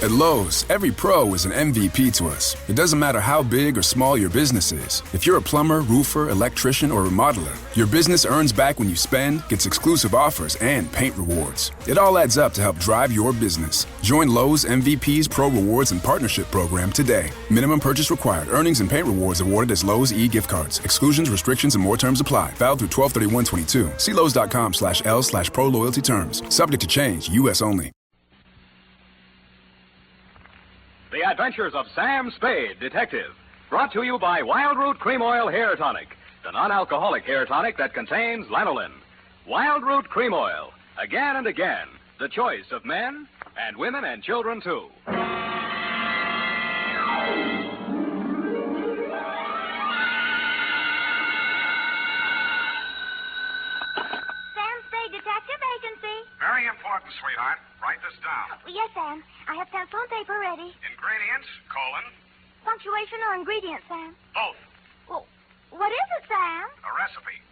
At Lowe's, every pro is an MVP to us. It doesn't matter how big or small your business is. If you're a plumber, roofer, electrician, or remodeler, your business earns back when you spend, gets exclusive offers, and paint rewards. It all adds up to help drive your business. Join Lowe's MVP's Pro Rewards and Partnership Program today. Minimum purchase required. Earnings and paint rewards awarded as Lowe's e-gift cards. Exclusions, restrictions, and more terms apply. Valid through 12/31/22. See Lowes.com/L/Pro Loyalty terms. Subject to change. U.S. only. The Adventures of Sam Spade, Detective. Brought to you by Wild Root Cream Oil Hair Tonic, the non-alcoholic hair tonic that contains lanolin. Wild Root Cream Oil. Again and again, the choice of men and women and children, too. Sam Spade, Detective Agency. Very important, sweetheart. Write this down. Yes, Sam. I have pencil and paper ready. Ingredients, colon. Punctuation or ingredients, Sam? Both. Well, what is it, Sam? A recipe.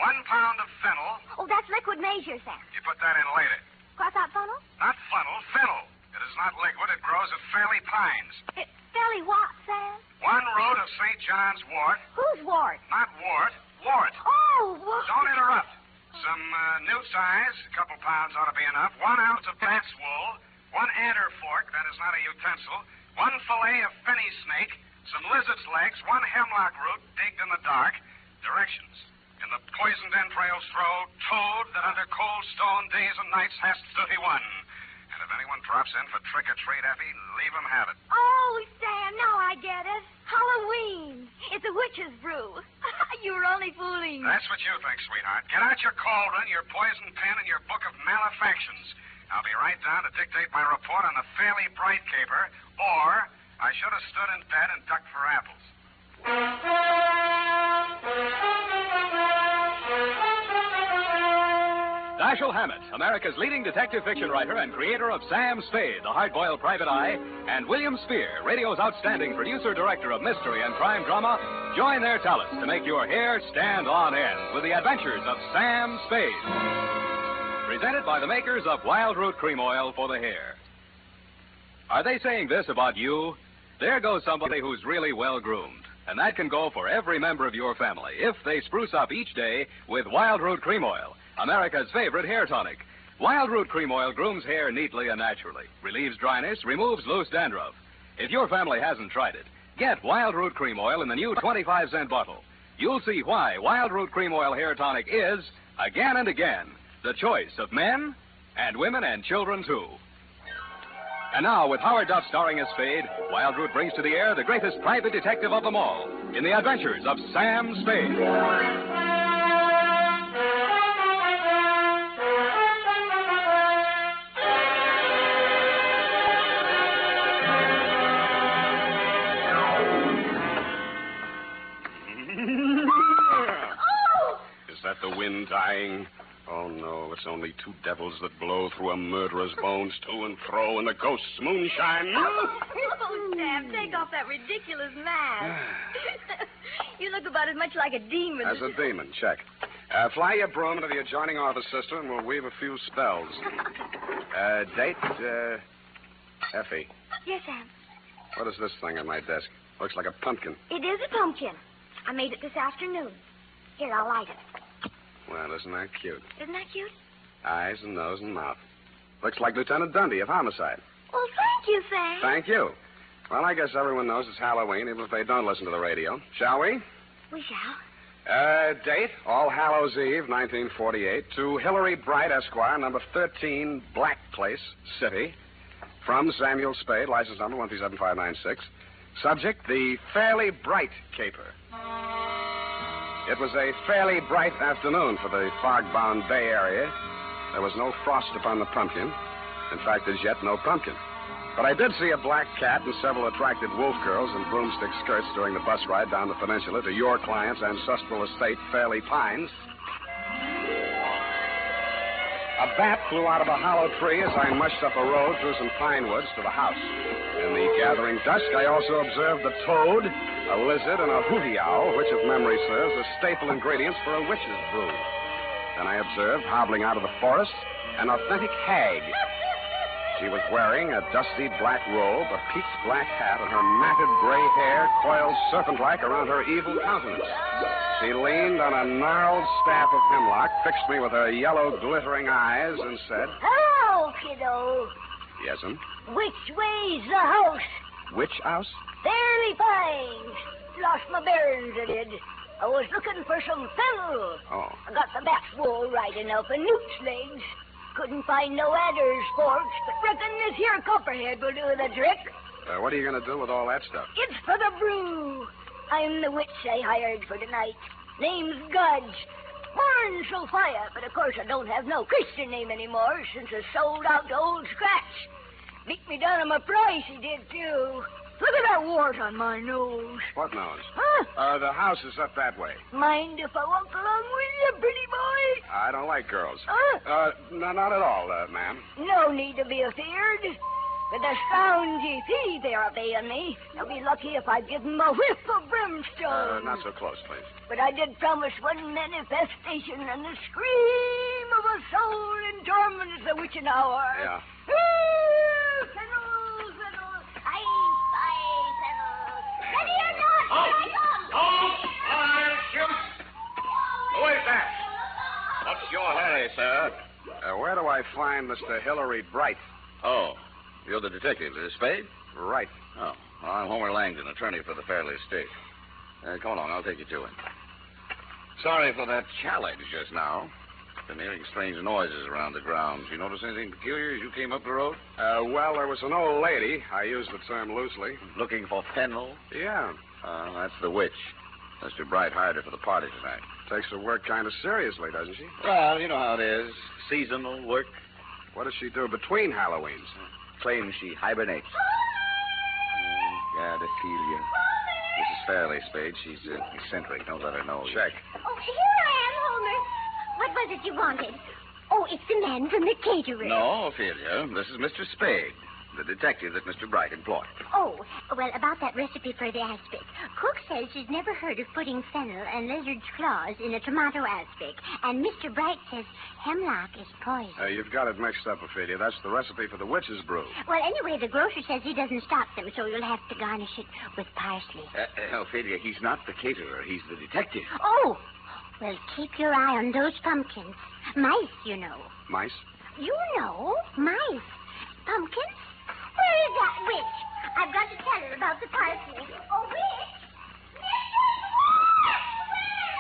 1 pound of fennel. Oh, that's liquid measure, Sam. You put that in later. Cross out funnel? Not funnel, fennel. It is not liquid. It grows at Fairley Pines. It's fairly what, Sam? 1 root of St. John's wort. Whose wart? Not wart, wart. Oh, what? Don't interrupt. Some newt size, a couple pounds ought to be enough. 1 ounce of bat's wool. 1 adder fork, that is not a utensil. 1 fillet of fenny snake. Some lizard's legs. 1 hemlock root digged in the dark. Directions. In the poisoned entrails throw toad that under cold stone days and nights hast 31. And if anyone drops in for trick or treat, Effie, leave him have it. Oh, Sam, now I get it. Halloween. It's a witch's brew. You were only fooling. That's what you think, sweetheart. Get out your cauldron, your poison pen, and your book of malefactions. I'll be right down to dictate my report on the Fairley-Bright caper, or I should have stood in bed and ducked for apples. Dashiell Hammett, America's leading detective fiction writer and creator of Sam Spade, the hard-boiled private eye, and William Spier, radio's outstanding producer-director of mystery and crime drama, join their talents to make your hair stand on end with the Adventures of Sam Spade. Presented by the makers of Wild Root Cream Oil for the hair. Are they saying this about you? There goes somebody who's really well-groomed. And that can go for every member of your family if they spruce up each day with Wild Root Cream Oil, America's favorite hair tonic. Wild Root Cream Oil grooms hair neatly and naturally, relieves dryness, removes loose dandruff. If your family hasn't tried it, get Wild Root Cream Oil in the new 25-cent bottle. You'll see why Wild Root Cream Oil hair tonic is, again and again, the choice of men and women and children, too. And now, with Howard Duff starring as Spade, Wild Root brings to the air the greatest private detective of them all in the Adventures of Sam Spade. Is that the wind dying? Oh, no, it's only 2 devils that blow through a murderer's bones to and fro in the ghost's moonshine. Oh, Sam, take off that ridiculous mask. You look about as much like a demon. As a demon, check. Fly your broom into the adjoining office, sister, and we'll weave a few spells. Date, Effie. Yes, Sam. What is this thing on my desk? Looks like a pumpkin. It is a pumpkin. I made it this afternoon. Here, I'll light it. Well, isn't that cute? Isn't that cute? Eyes and nose and mouth. Looks like Lieutenant Dunne of Homicide. Oh, thank you, Sam. Thank you. Well, I guess everyone knows it's Halloween, even if they don't listen to the radio. Shall we? We shall. Date, All Hallows Eve, 1948, to Fairley-Bright, Esquire, number 13, Black Place, City. From Samuel Spade, license number 137596. Subject, the Fairley-Bright caper. It was a fairly bright afternoon for the fog-bound Bay Area. There was no frost upon the pumpkin. In fact, as yet, no pumpkin. But I did see a black cat and several attractive wolf girls in broomstick skirts during the bus ride down the peninsula to your client's ancestral estate, Fairley Pines. A bat flew out of a hollow tree as I mushed up a road through some pine woods to the house. In the gathering dusk, I also observed a toad, a lizard, and a hooty owl, which, if memory serves, are staple ingredients for a witch's brew. Then I observed, hobbling out of the forest, an authentic hag. She She was wearing a dusty black robe, a peaked black hat, and her matted gray hair coiled serpent-like around her evil countenance. She leaned on a gnarled staff of hemlock, fixed me with her yellow, glittering eyes, and said, Hello, kiddo. Yes'm. Which way's the house? Which house? Fairly fine. Lost my bearings, I did. I was looking for some fennel. Oh. I got the back wool right enough and newt's legs. Couldn't find no adder's forks, but reckon this here copperhead will do the trick. What are you going to do with all that stuff? It's for the brew. I'm the witch I hired for tonight. Name's Gudge. Born Sophia, but of course I don't have no Christian name anymore since I sold out to Old Scratch. Beat me down on my price, he did, too. Look at that wart on my nose. What nose? Huh? The house is up that way. Mind if I walk along with you, pretty boy? I don't like girls. Huh? No, not at all, ma'am. No need to be afeared. With the scoungy fee they're paying me, they'll be lucky if I give them a whiff of brimstone. Not so close, please. But I did promise one manifestation, and the scream of a soul in torment is the witching hour. Yeah. Fennel, fennel, aye, fennel. Ready or not, here I come. Shoot! Who is that? What's your hurry, sir? Where do I find Mr. Fairley-Bright? Oh, you're the detective, Spade? Right. Oh, well, I'm Homer Langdon, attorney for the Fairley estate. Come along, I'll take you to him. Sorry for that challenge just now. Been hearing strange noises around the grounds. You notice anything peculiar as you came up the road? Well, there was an old lady. I use the term loosely. Looking for fennel? Yeah. That's the witch. Mr. Bright hired her for the party tonight. Takes her work kind of seriously, doesn't she? Well, you know how it is. Seasonal work. What does she do between Halloweens? Claims she hibernates. God, I feel you. Mrs. Fairley, Spade. She's eccentric. Don't let her know. Check. Oh, here I am, Homer. What was it you wanted? Oh, it's the man from the caterer. No, Ophelia. This is Mr. Spade, the detective that Mr. Bright employed. Oh, well, about that recipe for the aspic. Cook says she's never heard of putting fennel and lizard's claws in a tomato aspic. And Mr. Bright says hemlock is poison. You've got it mixed up, Ophelia. That's the recipe for the witch's brew. Well, anyway, the grocer says he doesn't stock them, so you'll have to garnish it with parsley. Ophelia, he's not the caterer. He's the detective. Oh, well, keep your eye on those pumpkins. Mice, you know. Mice? You know, mice. Pumpkins? Where is that witch? I've got to tell her about the parsley. Oh, witch! Where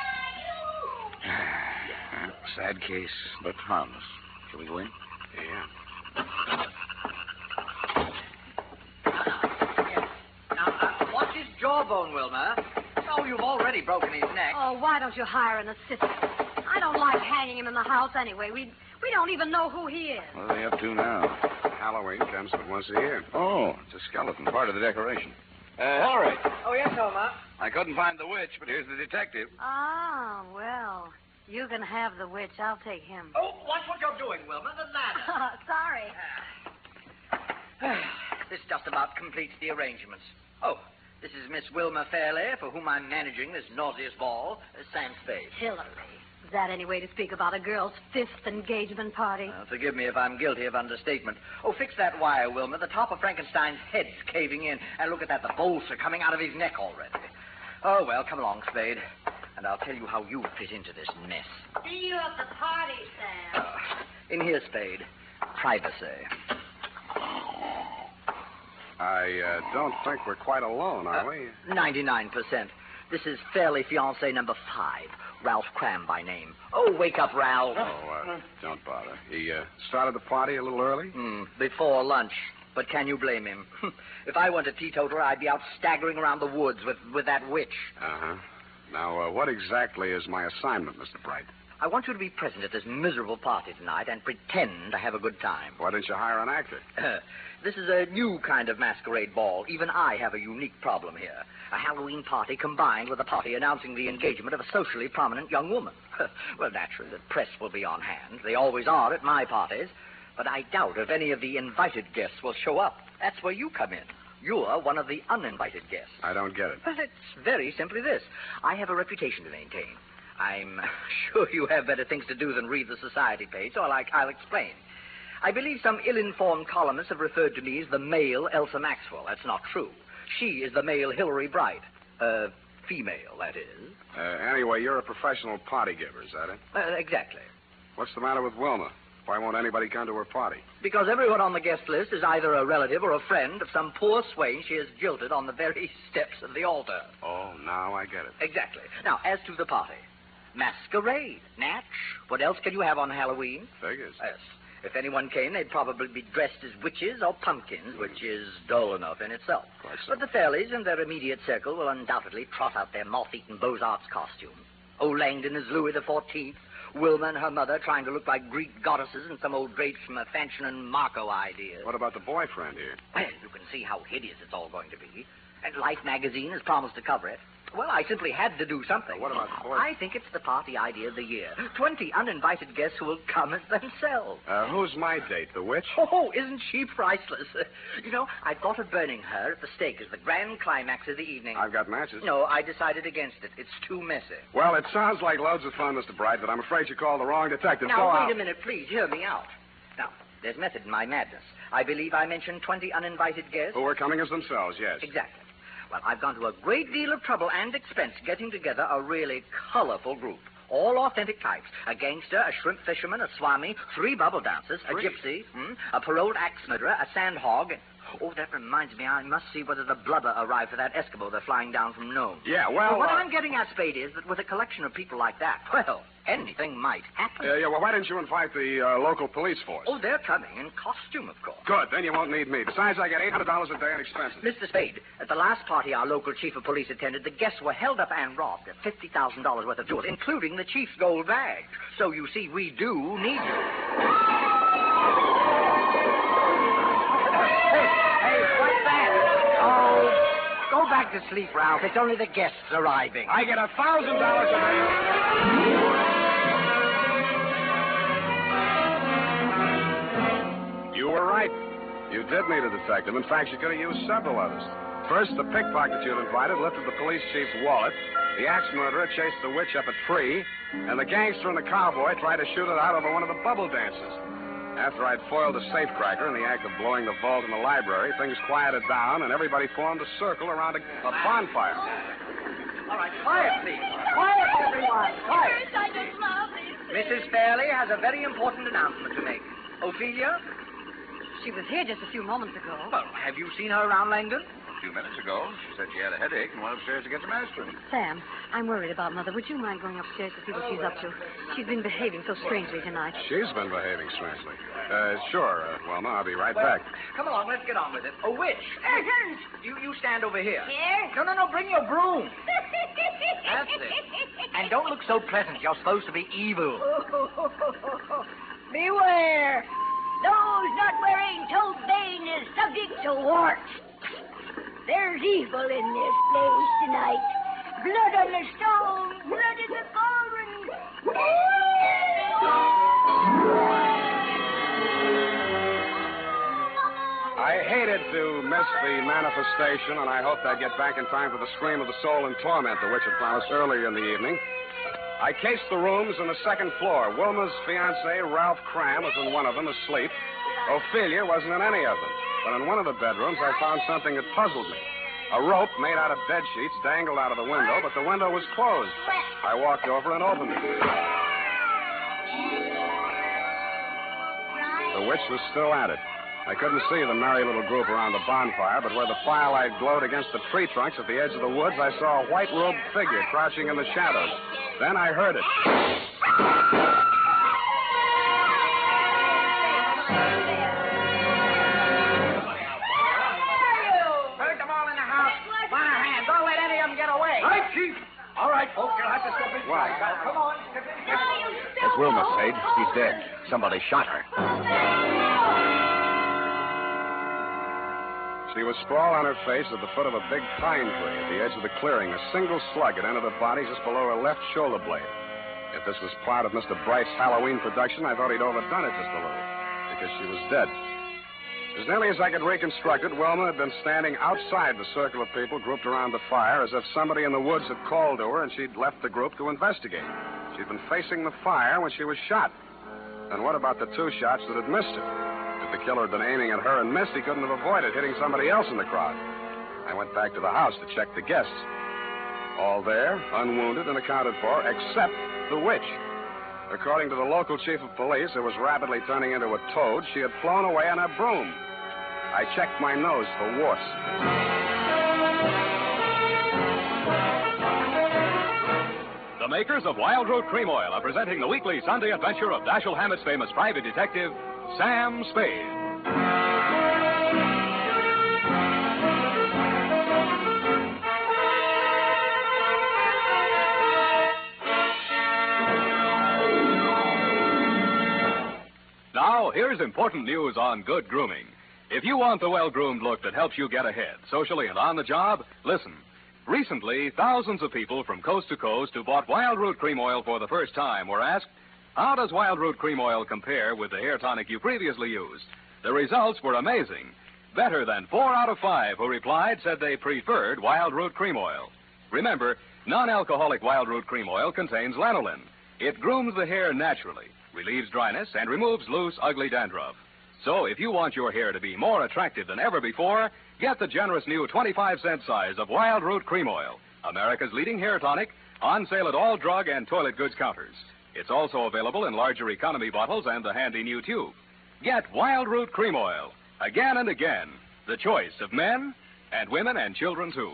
are you? Sad case, but harmless. Shall we go in? Yeah. Now, watch his jawbone, Wilma. Oh, you've already broken his neck. Oh, why don't you hire an assistant? I don't like hanging him in the house anyway. We don't even know who he is. What are they up to now? Halloween comes but once a year. Oh, it's a skeleton, part of the decoration. Hillary. Oh, yes, Homer. I couldn't find the witch, but here's the detective. Oh, well, you can have the witch. I'll take him. Oh, watch what you're doing, Wilma. The ladder. Sorry. This just about completes the arrangements. Oh, this is Miss Wilma Fairley, for whom I'm managing this nauseous ball, Sam Spade. Hillary. Is that any way to speak about a girl's fifth engagement party? Forgive me if I'm guilty of understatement. Oh, fix that wire, Wilma. The top of Frankenstein's head's caving in. And look at that. The bolts are coming out of his neck already. Oh, well, come along, Spade. And I'll tell you how you fit into this mess. See you at the party, Sam. In here, Spade. Privacy. I don't think we're quite alone, are we? 99%. This is Fairley fiancé number 5, Ralph Cram by name. Oh, wake up, Ralph. Oh, don't bother. He started the party a little early? Before lunch. But can you blame him? If I weren't a teetotaler, I'd be out staggering around the woods with that witch. Uh-huh. Now, what exactly is my assignment, Mr. Bright? I want you to be present at this miserable party tonight and pretend to have a good time. Why didn't you hire an actor? This is a new kind of masquerade ball. Even I have a unique problem here. A Halloween party combined with a party announcing the engagement of a socially prominent young woman. Well, naturally, the press will be on hand. They always are at my parties. But I doubt if any of the invited guests will show up. That's where you come in. You're one of the uninvited guests. I don't get it. Well, it's very simply this. I have a reputation to maintain. I'm sure you have better things to do than read the society page, so I'll explain. I believe some ill-informed columnists have referred to me as the male Elsa Maxwell. That's not true. She is the male Fairley-Bright. Female, that is. Anyway, you're a professional party giver, is that it? Exactly. What's the matter with Wilma? Why won't anybody come to her party? Because everyone on the guest list is either a relative or a friend of some poor swain she has jilted on the very steps of the altar. Oh, now I get it. Exactly. Now, as to the party. Masquerade. Natch. What else can you have on Halloween? Figures. Yes. If anyone came, they'd probably be dressed as witches or pumpkins, which is dull enough in itself. Quite so. But the Fairleys and their immediate circle will undoubtedly trot out their moth-eaten Beaux-Arts costumes. Old Langdon as Louis XIV. Wilma and her mother trying to look like Greek goddesses and some old drapes from a Fanchon and Marco idea. What about the boyfriend here? Well, you can see how hideous it's all going to be. And Life magazine has promised to cover it. Well, I simply had to do something. What about the boy? I think it's the party idea of the year. 20 uninvited guests who will come as themselves. Who's my date, the witch? Oh, isn't she priceless? You know, I thought of burning her at the stake as the grand climax of the evening. I've got matches. No, I decided against it. It's too messy. Well, it sounds like loads of fun, Mr. Bright, but I'm afraid you called the wrong detective. Now, Go wait out. a minute, please. Hear me out. Now, there's method in my madness. I believe I mentioned 20 uninvited guests. Who are coming as themselves, yes. Exactly. Well, I've gone to a great deal of trouble and expense getting together a really colorful group. All authentic types. A gangster, a shrimp fisherman, a swami, 3 bubble dancers, a gypsy, a paroled axe murderer, a sandhog. Oh, that reminds me, I must see whether the blubber arrived for that Eskimo they're flying down from Nome. Yeah, well... what I'm getting at, Spade, is that with a collection of people like that, well, anything might happen. well, why didn't you invite the local police force? Oh, they're coming in costume, of course. Good, then you won't need me. Besides, I get $800 a day in expenses. Mr. Spade, at the last party our local chief of police attended, the guests were held up and robbed of $50,000 worth of jewels, including the chief's gold bag. So, you see, we do need you. Hey, what's that? Oh, go back to sleep, Ralph. It's only the guests arriving. I get $1,000 a day. You were right. You did need a detective. In fact, you could have used several others. First, the pickpocket you'd invited lifted the police chief's wallet. The axe murderer chased the witch up a tree. And the gangster and the cowboy tried to shoot it out over one of the bubble dances. After I'd foiled a safecracker in the act of blowing the vault in the library, things quieted down, and everybody formed a circle around a bonfire. All right, quiet, please. Quiet, everyone. Quiet. Mrs. Fairley has a very important announcement to make. Ophelia? She was here just a few moments ago. Well, have you seen her around Langdon? A few minutes ago, she said she had a headache and went upstairs to get some aspirin. Sam, I'm worried about Mother. Would you mind going upstairs to see what she's up to? She's been behaving so strangely tonight. She's been behaving strangely. Sure, Wilma, I'll be right back. Come along, let's get on with it. A witch. You stand over here. Here? No, bring your broom. That's it. And don't look so pleasant. You're supposed to be evil. Beware. Those not wearing toad bane is subject to warts. There's evil in this place tonight. Blood on the stone, blood in the cauldron. I hated to miss the manifestation, and I hoped I'd get back in time for the scream of the soul in torment, the witch had promised earlier in the evening. I cased the rooms on the second floor. Wilma's fiancé, Ralph Cram, was in one of them, asleep. Ophelia wasn't in any of them. But in one of the bedrooms, I found something that puzzled me. A rope made out of bed sheets dangled out of the window, but the window was closed. I walked over and opened it. The witch was still at it. I couldn't see the merry little group around the bonfire, but where the firelight glowed against the tree trunks at the edge of the woods, I saw a white-robed figure crouching in the shadows. Then I heard it. Heard them all in the house. Want a hand. Don't let any of them get away. Right, Chief. All right, folks, you'll have to step inside. Now, come on. As Wilma said, she's dead. Somebody shot her. She was sprawled on her face at the foot of a big pine tree at the edge of the clearing. A single slug had entered her body just below her left shoulder blade. If this was part of Mr. Bright's Halloween production, I thought he'd overdone it just a little, because she was dead. As nearly as I could reconstruct it, Wilma had been standing outside the circle of people grouped around the fire, as if somebody in the woods had called to her and she'd left the group to investigate. She'd been facing the fire when she was shot. And what about the 2 shots that had missed her? the killer had been aiming at her and missed, he couldn't have avoided hitting somebody else in the crowd. I went back to the house to check the guests. All there, unwounded and accounted for, except the witch. According to the local chief of police, who was rapidly turning into a toad, she had flown away on her broom. I checked my nose for warts. The makers of Wild Root Cream Oil are presenting the weekly Sunday adventure of Dashiell Hammett's famous private detective, Sam Spade. Now, here's important news on good grooming. If you want the well-groomed look that helps you get ahead, socially and on the job, listen. Recently, thousands of people from coast to coast who bought Wild Root Cream Oil for the first time were asked, how does Wild Root Cream Oil compare with the hair tonic you previously used? The results were amazing. Better than 4 out of 5 who replied said they preferred Wild Root Cream Oil. Remember, non-alcoholic Wild Root Cream Oil contains lanolin. It grooms the hair naturally, relieves dryness, and removes loose, ugly dandruff. So if you want your hair to be more attractive than ever before, get the generous new 25-cent size of Wild Root Cream Oil, America's leading hair tonic, on sale at all drug and toilet goods counters. It's also available in larger economy bottles and the handy new tube. Get Wild Root Cream Oil, again and again, the choice of men and women and children, too.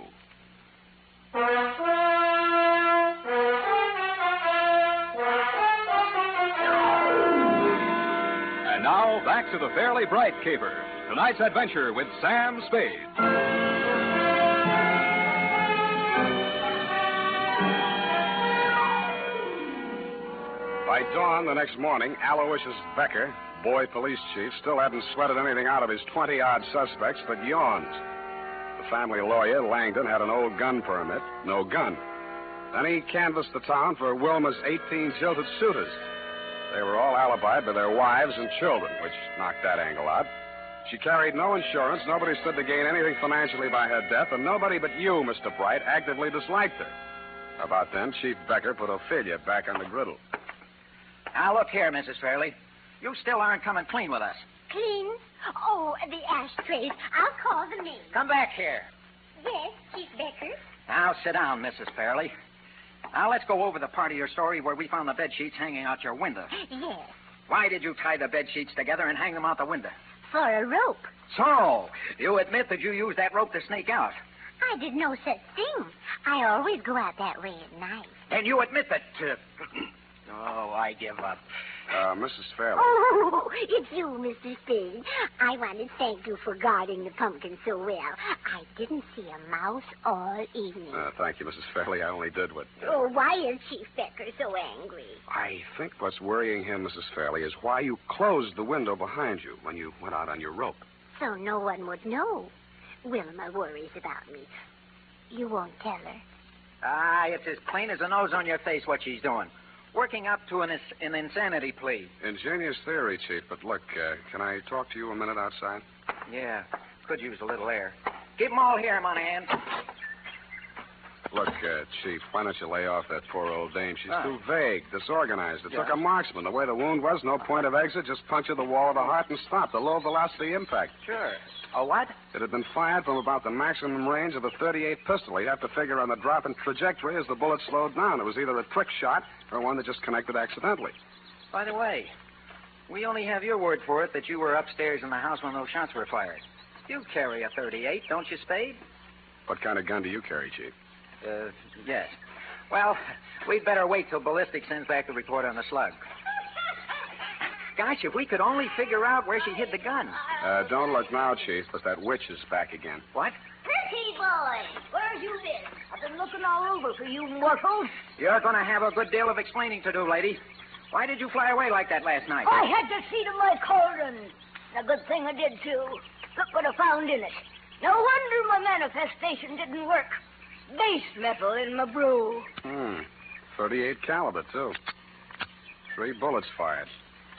And now, back to the Fairly-Bright caper. Tonight's adventure with Sam Spade. By dawn the next morning, Aloysius Becker, boy police chief, still hadn't sweated anything out of his 20-odd suspects but yawns. The family lawyer, Langdon, had an old gun permit, no gun. Then he canvassed the town for Wilma's 18 jilted suitors. They were all alibied by their wives and children, which knocked that angle out. She carried no insurance, nobody stood to gain anything financially by her death, and nobody but you, Mr. Bright, actively disliked her. About then, Chief Becker put Ophelia back on the griddle. Now, look here, Mrs. Fairley. You still aren't coming clean with us. Clean? Oh, the ashtrays. I'll call the maid. Come back here. Yes, Chief Becker. Now, sit down, Mrs. Fairley. Now, let's go over the part of your story where we found the bed sheets hanging out your window. Yes. Why did you tie the bed sheets together and hang them out the window? For a rope. So, you admit that you used that rope to sneak out. I did no such thing. I always go out that way at night. And you admit that... Oh, I give up. Mrs. Fairley. Oh, it's you, Mr. Spade. I want to thank you for guarding the pumpkin so well. I didn't see a mouse all evening. Thank you, Mrs. Fairley. I only did what... Oh, why is Chief Becker so angry? I think what's worrying him, Mrs. Fairley, is why you closed the window behind you when you went out on your rope. So no one would know. Wilma worries about me. You won't tell her? It's as plain as the nose on your face what she's doing. Working up to an insanity plea. Ingenious theory, Chief, but look, can I talk to you a minute outside? Yeah, could use a little air. Keep 'em all here, Monahan. Look, Chief, why don't you lay off that poor old dame? She's too vague, disorganized. It took a marksman. The way the wound was, no point of exit, just punctured the wall of the heart and stopped. A low-velocity impact. Sure. A what? It had been fired from about the maximum range of a .38 pistol. You'd have to figure on the drop in trajectory as the bullet slowed down. It was either a trick shot or one that just connected accidentally. By the way, we only have your word for it that you were upstairs in the house when those shots were fired. You carry a .38, don't you, Spade? What kind of gun do you carry, Chief? Yes. Well, we'd better wait till ballistics sends back the report on the slug. Gosh, if we could only figure out where she hid the gun. Don't look now, Chief, but that witch is back again. What? Pretty boy, where's you been? I've been looking all over for you mortals. You're going to have a good deal of explaining to do, lady. Why did you fly away like that last night? I had to see to my cauldron. A good thing I did, too. Look what I found in it. No wonder my manifestation didn't work. Base metal in my brew. 38 caliber, too. 3 bullets fired.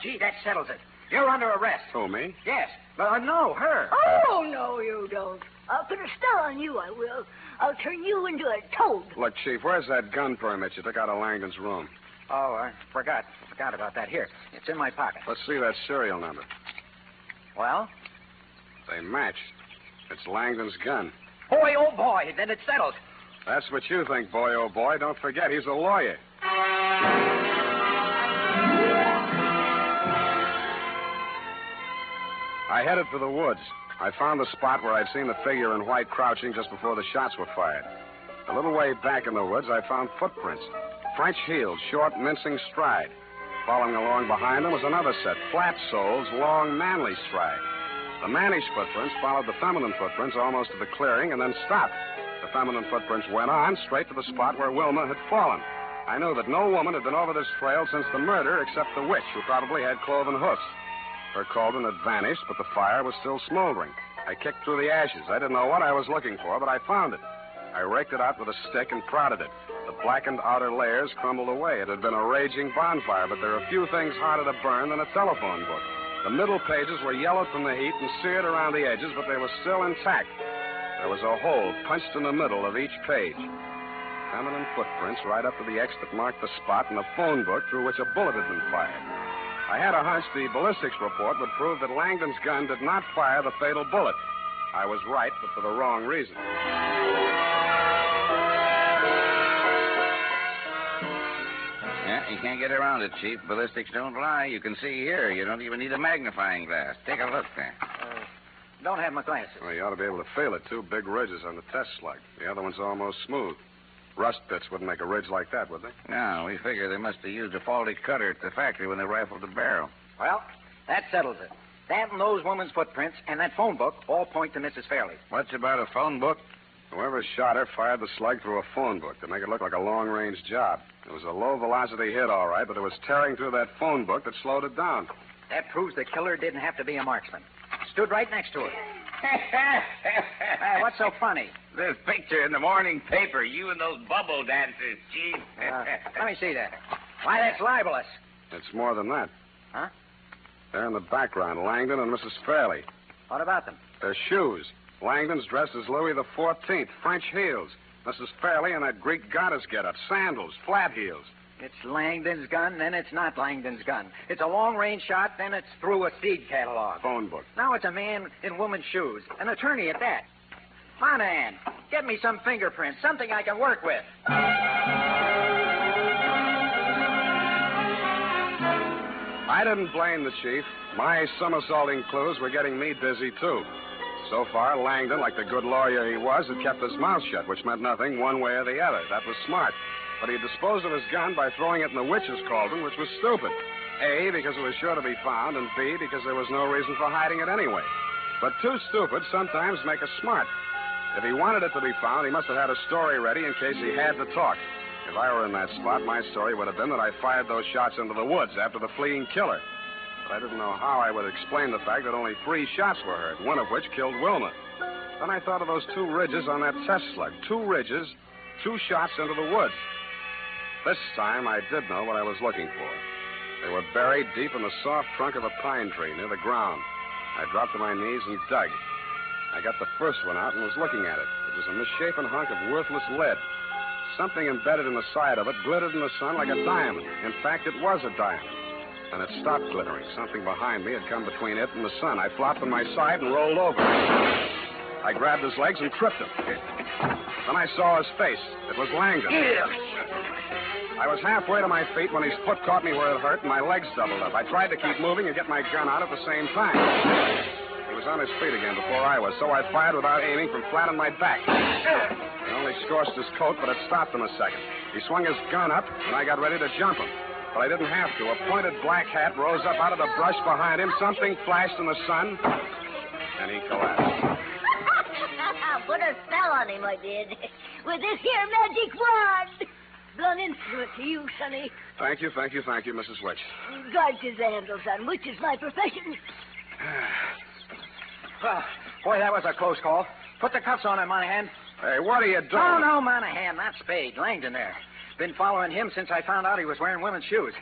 Gee, that settles it. You're under arrest. Who, me? Yes. No, her. Oh, no, you don't. I'll put a spell on you, I will. I'll turn you into a toad. Look, Chief, where's that gun permit you took out of Langdon's room? Oh, I forgot about that. Here, it's in my pocket. Let's see that serial number. Well? They matched. It's Langdon's gun. Boy, oh boy, then it's settled. That's what you think, boy, oh boy. Don't forget, he's a lawyer. I headed for the woods. I found the spot where I'd seen the figure in white crouching just before the shots were fired. A little way back in the woods, I found footprints. French heels, short, mincing stride. Following along behind them was another set, flat soles, long, manly stride. The mannish footprints followed the feminine footprints almost to the clearing and then stopped. The feminine footprints went on straight to the spot where Wilma had fallen. I knew that no woman had been over this trail since the murder except the witch, who probably had cloven hoofs. Her cauldron had vanished, but the fire was still smoldering. I kicked through the ashes. I didn't know what I was looking for, but I found it. I raked it out with a stick and prodded it. The blackened outer layers crumbled away. It had been a raging bonfire, but there are few things harder to burn than a telephone book. The middle pages were yellowed from the heat and seared around the edges, but they were still intact. There was a hole punched in the middle of each page. Feminine footprints right up to the X that marked the spot in a phone book through which a bullet had been fired. I had a hunch the ballistics report would prove that Langdon's gun did not fire the fatal bullet. I was right, but for the wrong reason. Yeah, you can't get around it, Chief. Ballistics don't lie. You can see here. You don't even need a magnifying glass. Take a look there. Don't have my glasses. Well, you ought to be able to feel it. 2 big ridges on the test slug. The other one's almost smooth. Rust pits wouldn't make a ridge like that, would they? No, we figure they must have used a faulty cutter at the factory when they rifled the barrel. Well, that settles it. That and those women's footprints and that phone book all point to Mrs. Fairley. What's about a phone book? Whoever shot her fired the slug through a phone book to make it look like a long-range job. It was a low-velocity hit, all right, but it was tearing through that phone book that slowed it down. That proves the killer didn't have to be a marksman. Stood right next to her. What's so funny? This picture in the morning paper, you and those bubble dancers, Chief. Let me see that. Why, that's libelous. It's more than that. Huh? There in the background, Langdon and Mrs. Fairley. What about them? Their shoes. Langdon's dressed as Louis XIV, French heels. Mrs. Fairley in that Greek goddess getup, sandals, flat heels. It's Langdon's gun, then it's not Langdon's gun. It's a long-range shot, then it's through a seed catalog. Phone book. Now it's a man in woman's shoes. An attorney at that. Monahan, get me some fingerprints, something I can work with. I didn't blame the chief. My somersaulting clues were getting me dizzy, too. So far, Langdon, like the good lawyer he was, had kept his mouth shut, which meant nothing one way or the other. That was smart. But he disposed of his gun by throwing it in the witch's cauldron, which was stupid. A, because it was sure to be found, and B, because there was no reason for hiding it anyway. But two stupid sometimes make us smart. If he wanted it to be found, he must have had a story ready in case he had to talk. If I were in that spot, my story would have been that I fired those shots into the woods after the fleeing killer. But I didn't know how I would explain the fact that only 3 shots were heard, one of which killed Wilma. Then I thought of those 2 ridges on that test slug. 2 ridges, 2 shots into the woods. This time, I did know what I was looking for. They were buried deep in the soft trunk of a pine tree near the ground. I dropped to my knees and dug. I got the first one out and was looking at it. It was a misshapen hunk of worthless lead. Something embedded in the side of it glittered in the sun like a diamond. In fact, it was a diamond. Then it stopped glittering. Something behind me had come between it and the sun. I flopped on my side and rolled over. I grabbed his legs and tripped him. Then I saw his face. It was Langdon. I was halfway to my feet when his foot caught me where it hurt and my legs doubled up. I tried to keep moving and get my gun out at the same time. He was on his feet again before I was, so I fired without aiming from flat on my back. It only scorched his coat, but it stopped in a second. He swung his gun up, and I got ready to jump him. But I didn't have to. A pointed black hat rose up out of the brush behind him. Something flashed in the sun, and he collapsed. Put a spell on him, I did. With this here magic wand. Blown instrument to you, Sonny. Thank you, Mrs. Witch. Guard is the handle, son, which is my profession. Well, boy, that was a close call. Put the cuffs on him, Monahan. Hey, what are you doing? Oh, no, Monahan, not Spade. Langdon there. Been following him since I found out he was wearing women's shoes.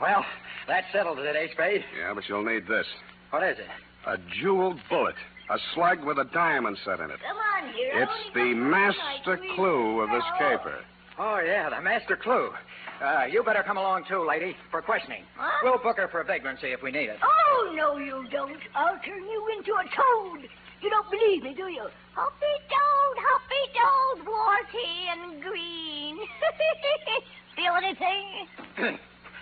Well, that settles it, eh, Spade? Yeah, but you'll need this. What is it? A jeweled bullet. A slug with a diamond set in it. Come on, hero. It's the master clue of this caper. Oh, yeah, the master clue. You better come along, too, lady, for questioning. Huh? We'll book her for vagrancy if we need it. Oh, no, you don't. I'll turn you into a toad. You don't believe me, do you? Hoppy toad, warty and green. Feel anything?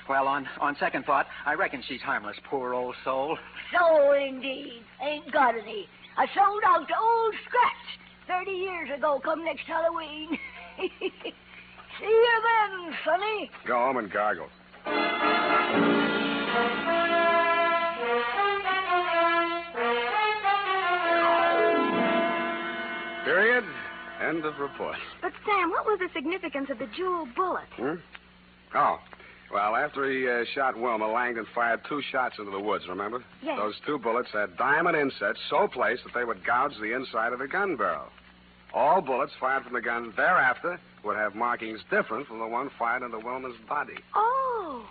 Well, on second thought, I reckon she's harmless, poor old soul. So, indeed. Ain't got any. I sold out to old Scratch 30 years ago come next Halloween. See you then, sonny. Go home and gargle. Period. End of report. But, Sam, what was the significance of the jewel bullet? Oh. Well, after he shot Wilma, Langdon fired 2 shots into the woods, remember? Yes. Those 2 bullets had diamond insets so placed that they would gouge the inside of the gun barrel. All bullets fired from the gun thereafter would have markings different from the one fired into Wilma's body. Oh.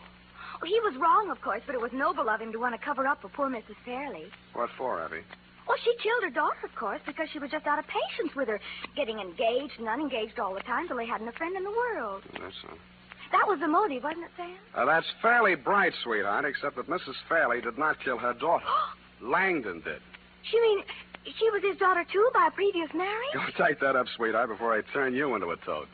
Well, he was wrong, of course, but it was noble of him to want to cover up for poor Mrs. Fairley. What for, Effie? Well, she killed her daughter, of course, because she was just out of patience with her, getting engaged and unengaged all the time till they hadn't a friend in the world. That's so. That was the motive, wasn't it, Sam? That's Fairley-Bright, sweetheart, except that Mrs. Fairley did not kill her daughter. Langdon did. You mean she was his daughter, too, by a previous marriage? Go take that up, sweetheart, before I turn you into a toad.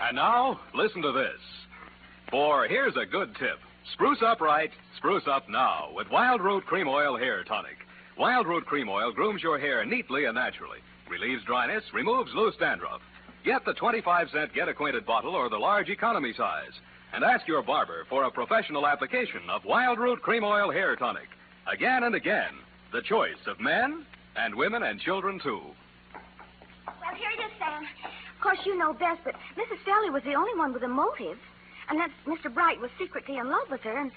And now, listen to this. For here's a good tip. Spruce up right, spruce up now with Wild Root Cream Oil Hair Tonic. Wild Root Cream Oil grooms your hair neatly and naturally, relieves dryness, removes loose dandruff. Get the 25-cent Get Acquainted bottle or the large economy size. And ask your barber for a professional application of Wild Root Cream Oil Hair Tonic. Again and again, the choice of men and women and children, too. Well, here it is, Sam. Of course, you know best, but Mrs. Fairley was the only one with a motive. And that Mr. Bright was secretly in love with her and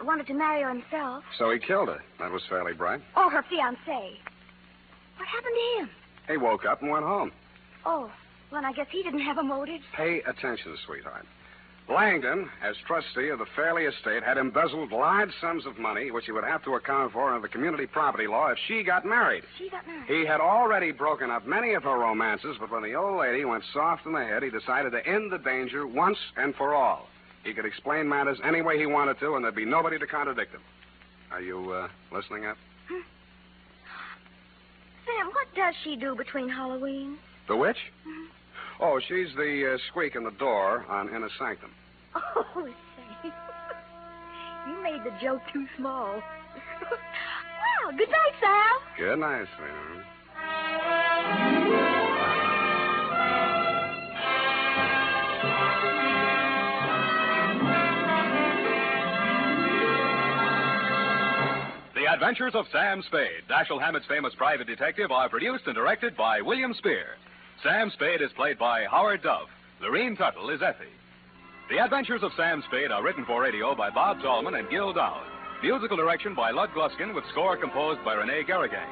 wanted to marry her himself. So he killed her. That was Fairley-Bright. Oh, her fiancé. What happened to him? He woke up and went home. Oh, well, I guess he didn't have a motive. Pay attention, sweetheart. Langdon, as trustee of the Fairley estate, had embezzled large sums of money, which he would have to account for under the community property law if she got married. She got married? He had already broken up many of her romances, but when the old lady went soft in the head, he decided to end the danger once and for all. He could explain matters any way he wanted to, and there'd be nobody to contradict him. Are you listening up? Sam, what does she do between Halloween? The witch? Mm-hmm. Oh, she's the squeak in the door on Inner Sanctum. Oh, say. You made the joke too small. Well, good night, Sam. Good night, sweetheart. The Adventures of Sam Spade, Dashiell Hammett's famous private detective, are produced and directed by William Spier. Sam Spade is played by Howard Duff. Lurene Tuttle is Effie. The Adventures of Sam Spade are written for radio by Bob Tallman and Gil Dowd. Musical direction by Lud Gluskin with score composed by Renee Garrigang.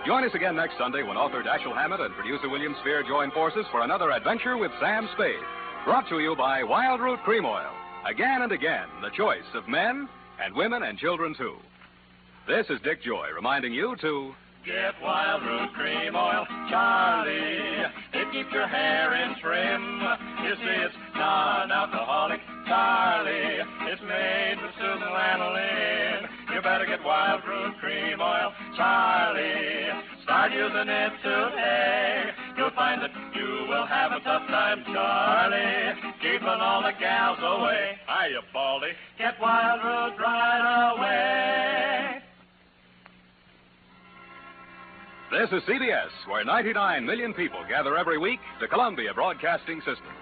Join us again next Sunday when author Dashiell Hammett and producer William Spier join forces for another adventure with Sam Spade. Brought to you by Wild Root Cream Oil. Again and again, the choice of men and women and children, too. This is Dick Joy reminding you to... Get Wild Root Cream Oil, Charlie. It keeps your hair in trim. You see, it's non-alcoholic, Charlie. It's made with Susan Lanolin. You better get Wild Root Cream Oil, Charlie. Start using it today. You'll find that you will have a tough time, Charlie. Keeping all the gals away. Hiya, Baldy. Get Wild Root right away. This is CBS, where 99 million people gather every week, the Columbia Broadcasting System.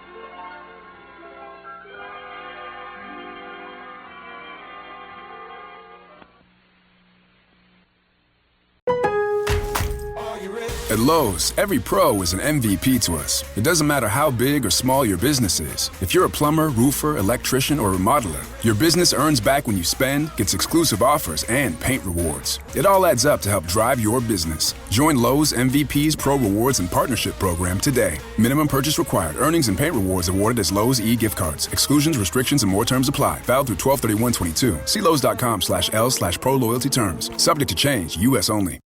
At Lowe's, every pro is an MVP to us. It doesn't matter how big or small your business is. If you're a plumber, roofer, electrician, or remodeler, your business earns back when you spend, gets exclusive offers, and paint rewards. It all adds up to help drive your business. Join Lowe's MVP's Pro Rewards and Partnership Program today. Minimum purchase required. Earnings and paint rewards awarded as Lowe's e-gift cards. Exclusions, restrictions, and more terms apply. Valid through 12/31/22. See Lowe's.com/L/Pro Loyalty Terms. Subject to change. U.S. only.